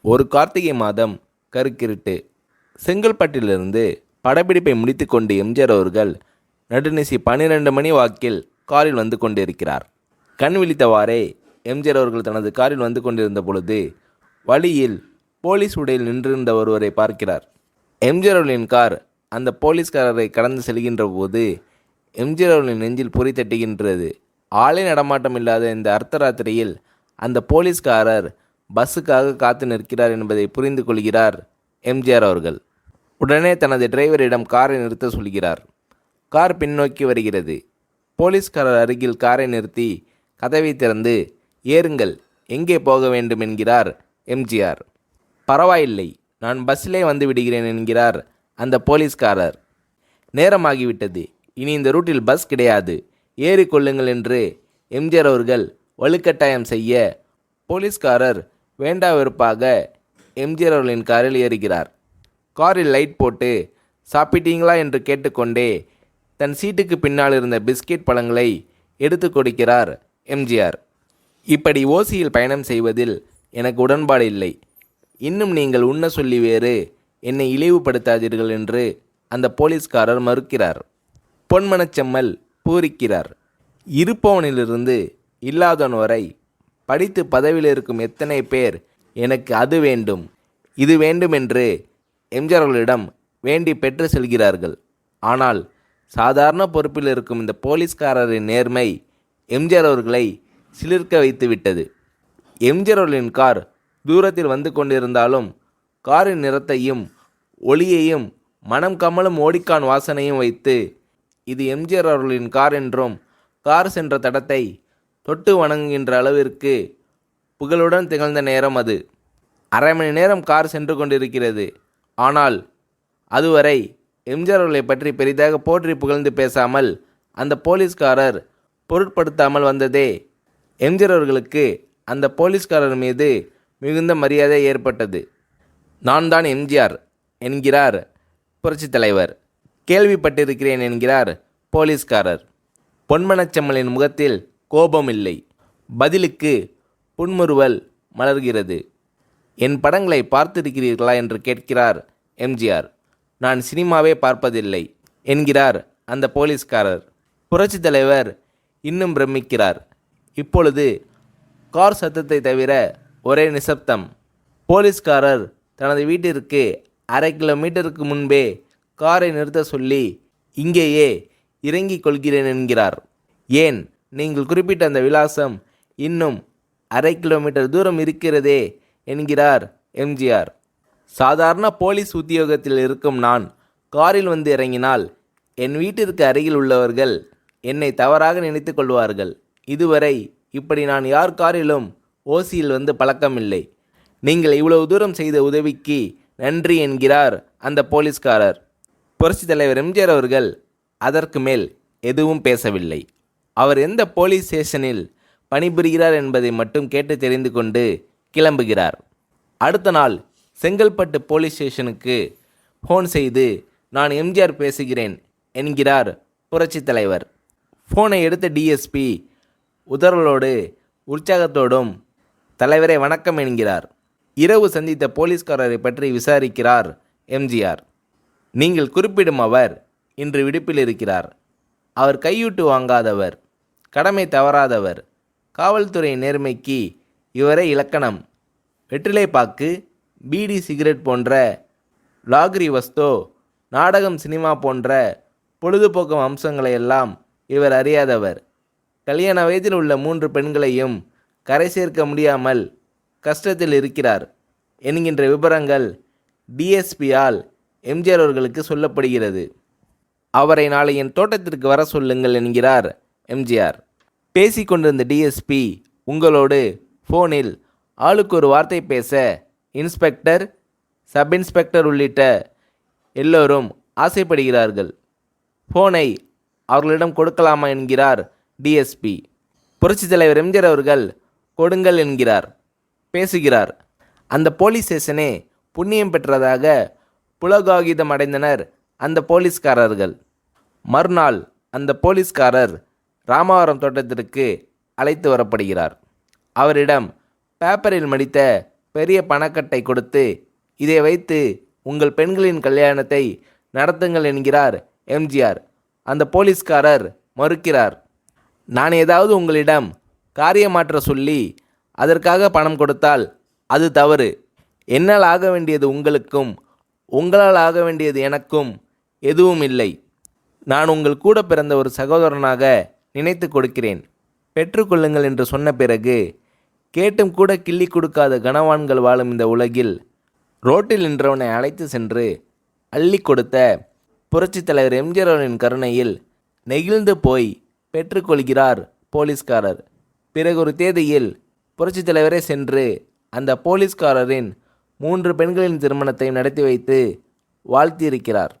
ஒரு கார்த்திகை மாதம் கருக்கிருட்டு. செங்கல்பட்டிலிருந்து படப்பிடிப்பை முடித்து கொண்டு எம்ஜிஆர் அவர்கள் நடுநிசி 12 மணி வாக்கில் காரில் வந்து கொண்டிருக்கிறார். கண் விழித்தவாறே எம்ஜிஆர் அவர்கள் தனது காரில் வந்து கொண்டிருந்த பொழுது வழியில் போலீஸ் உடையில் நின்றிருந்த ஒருவரை பார்க்கிறார். எம்ஜிஆர் அவர்களின் கார் அந்த போலீஸ்காரரை கடந்து செல்கின்ற போது எம்ஜிஆர் அவர்களின் நெஞ்சில் பொறி தட்டுகின்றது. ஆளே நடமாட்டம் இல்லாத இந்த அர்த்தராத்திரியில் அந்த போலீஸ்காரர் பஸ்ஸுக்காக காத்து நிற்கிறார் என்பதை புரிந்து கொள்கிறார் எம்ஜிஆர் அவர்கள். உடனே தனது டிரைவரிடம் காரை நிறுத்த சொல்கிறார். கார் பின்னோக்கி வருகிறது. போலீஸ்காரர் அருகில் காரை நிறுத்தி கதவை திறந்து ஏறுங்கள், எங்கே போக வேண்டும் என்கிறார் எம்ஜிஆர். பரவாயில்லை, நான் பஸ்ஸிலே வந்து விடுகிறேன் என்கிறார் அந்த போலீஸ்காரர். நேரமாகிவிட்டது, இனி இந்த ரூட்டில் பஸ் கிடையாது, ஏறிக்கொள்ளுங்கள் என்று எம்ஜிஆர் அவர்கள் வலுக்கட்டாயம் செய்ய போலீஸ்காரர் வேண்டா வெறுப்பாக எம்ஜிஆர் அவர்களின் காரில் ஏறுகிறார். காரில் லைட் போட்டு சாப்பிட்டீங்களா என்று கேட்டுக்கொண்டே தன் சீட்டுக்கு பின்னால் இருந்த பிஸ்கெட் பழங்களை எடுத்து கொடுக்கிறார் எம்ஜிஆர். இப்படி ஓசியில் பயணம் செய்வதில் எனக்கு உடன்பாடு இல்லை. இன்னும் நீங்கள் உண்ண சொல்லி வேறு என்னை இழிவுபடுத்தாதீர்கள் என்று அந்த போலீஸ்காரர் மறுக்கிறார். பொன்மனச்செம்மல் பூரிக்கிறார். இருப்பவனிலிருந்து இல்லாதவன் வரை படித்து பதவியில் இருக்கும் எத்தனை பேர் எனக்கு அது வேண்டும் இது வேண்டும் என்று எம்ஜிஆர் அவர்களிடம் வேண்டி பெற்று செல்கிறார்கள். ஆனால் சாதாரண பொறுப்பில் இருக்கும் இந்த போலீஸ்காரரின் நேர்மை எம்ஜிஆர் அவர்களை சிலிர்க்க வைத்து விட்டது. எம்ஜிஆர் அவர்களின் கார் தூரத்தில் வந்து கொண்டிருந்தாலும் காரின் நிறத்தையும் ஒளியையும் மனம் கமலும் ஓடிக்கான் வாசனையும் வைத்து இது எம்ஜிஆர் அவர்களின் கார் என்றும் கார் சென்ற தடத்தை தொட்டு வணங்குகின்ற அளவிற்கு புகழுடன் திகழ்ந்த நேரம் அது. அரை மணி நேரம் கார் சென்று கொண்டிருக்கிறது. ஆனால் அதுவரை எம்ஜிஆர் அவர்களை பற்றி பெரிதாக போற்றி புகழ்ந்து பேசாமல் அந்த போலீஸ்காரர் பொருட்படுத்தாமல் வந்ததே எம்ஜிஆர் அவர்களுக்கு அந்த போலீஸ்காரர் மீது மிகுந்த மரியாதை ஏற்பட்டது. நான் தான் எம்ஜிஆர் என்கிறார் புரட்சித் தலைவர். கேள்விப்பட்டிருக்கிறேன் என்கிறார் போலீஸ்காரர். பொன்மனச்செம்மலின் முகத்தில் கோபம் இல்லை, பதிலுக்கு புன்முறுவல் மலர்கிறது. என் படங்களை பார்த்திருக்கிறீர்களா என்று கேட்கிறார் எம்ஜிஆர். நான் சினிமாவே பார்ப்பதில்லை என்கிறார் அந்த போலீஸ்காரர். புரட்சித் தலைவர் இன்னும் பிரமிக்கிறார். இப்பொழுது கார் சத்தத்தை தவிர ஒரே நிசப்தம். போலீஸ்காரர் தனது வீட்டிற்கு 1/2 கிலோமீட்டருக்கு முன்பே காரை நிறுத்த சொல்லி இங்கேயே இறங்கிக் கொள்கிறேன் என்கிறார். ஏன், நீங்கள் குறிப்பிட்ட அந்த விலாசம் இன்னும் 1/2 கிலோமீட்டர் தூரம் இருக்கிறதே என்கிறார் எம்ஜிஆர். சாதாரண போலீஸ் உத்தியோகத்தில் இருக்கும் நான் காரில் வந்து இறங்கினால் என் வீட்டிற்கு அருகில் உள்ளவர்கள் என்னை தவறாக நினைத்து கொள்வார்கள். இதுவரை இப்படி நான் யார் காரிலும் ஓசியில் வந்து பழக்கமில்லை. நீங்கள் இவ்வளவு தூரம் செய்த உதவிக்கு நன்றி என்கிறார் அந்த போலீஸ்காரர். புரட்சித் தலைவர் எம்ஜிஆர் அவர்கள் அதற்கு மேல் எதுவும் பேசவில்லை. அவர் எந்த போலீஸ் ஸ்டேஷனில் பணிபுரிகிறார் என்பதை மட்டும் கேட்டு தெரிந்து கொண்டு கிளம்புகிறார். அடுத்த நாள் செங்கல்பட்டு போலீஸ் ஸ்டேஷனுக்கு ஃபோன் செய்து நான் எம்ஜிஆர் பேசுகிறேன் என்கிறார் புரட்சித் தலைவர். ஃபோனை எடுத்த டிஎஸ்பி உதறலோடு உற்சாகத்தோடும் தலைவரை வணக்கம் என்கிறார். இரவு சந்தித்த போலீஸ்காரரை பற்றி விசாரிக்கிறார் எம்ஜிஆர். நீங்கள் குறிப்பிடும் அவர் இன்று விடுப்பில் இருக்கிறார். அவர் கையூட்டு வாங்காதவர், கடமை தவறாதவர், காவல்துறை நேர்மைக்கு இவரே இலக்கணம். வெற்றிலைப்பாக்கு, பீடி, சிகரெட் போன்ற லாகிரி வஸ்தோ, நாடகம், சினிமா போன்ற பொழுதுபோக்கு அம்சங்களையெல்லாம் இவர் அறியாதவர். கல்யாண வயதில் உள்ள 3 பெண்களையும் கரை சேர்க்க முடியாமல் கஷ்டத்தில் இருக்கிறார் என்கின்ற விபரங்கள் டிஎஸ்பியால் எம்ஜிஆர் அவர்களுக்கு சொல்லப்படுகிறது. அவரை நாளை என் தோட்டத்திற்கு வர சொல்லுங்கள் என்கிறார் எம்ஜிஆர். பேசிக்கொண்டிருந்த டிஎஸ்பி உங்களோடு ஃபோனில் ஆளுக்கு ஒரு வார்த்தை பேச இன்ஸ்பெக்டர், சப் இன்ஸ்பெக்டர் உள்ளிட்ட எல்லோரும் ஆசைப்படுகிறார்கள். ஃபோனை அவர்களிடம் கொடுக்கலாமா என்கிறார் டிஎஸ்பி. புரட்சித் தலைவர் எம்ஜிஆர் அவர்கள் கொடுங்கள் என்கிறார். பேசுகிறார். அந்த போலீஸ் ஸ்டேஷனே புண்ணியம் பெற்றதாக புலகாகிதம் அடைந்தனர் அந்த போலீஸ்காரர்கள். மறுநாள் அந்த போலீஸ்காரர் ராமவரம் தோட்டத்திற்கு அழைத்து வரப்படுகிறார். அவரிடம் பேப்பரில் மடித்த பெரிய பணக்கட்டை கொடுத்து, இதை வைத்து உங்கள் பெண்களின் கல்யாணத்தை நடத்துங்கள் என்கிறார் எம்ஜிஆர். அந்த போலீஸ்காரர் மறுக்கிறார். நான் ஏதாவது உங்களிடம் காரியமாற்ற சொல்லி அதற்காக பணம் கொடுத்தால் அது தவறு. என்னால் ஆக வேண்டியது உங்களுக்கும், உங்களால் ஆக வேண்டியது எனக்கும் எதுவும் இல்லை. நான் உங்கள் கூட பிறந்த ஒரு சகோதரனாக நினைத்து கொடுக்கிறேன். பெற்றுக்கொள்ளுங்கள் என்று சொன்ன பிறகு கேட்டும் கூட கிள்ளி கொடுக்காத கனவான்கள் வாழும் இந்த உலகில் ரோட்டில் நின்றவனை அழைத்து சென்று அள்ளி கொடுத்த புரட்சித் தலைவர் எம்ஜிஆர் அவர்களின் கருணையில் நெகிழ்ந்து போய் பெற்றுக்கொள்கிறார் போலீஸ்காரர். பிறகு ஒரு தேதியில் புரட்சித் தலைவரே சென்று அந்த போலீஸ்காரரின் 3 பெண்களின் திருமணத்தை நடத்தி வைத்து வாழ்த்தியிருக்கிறார்.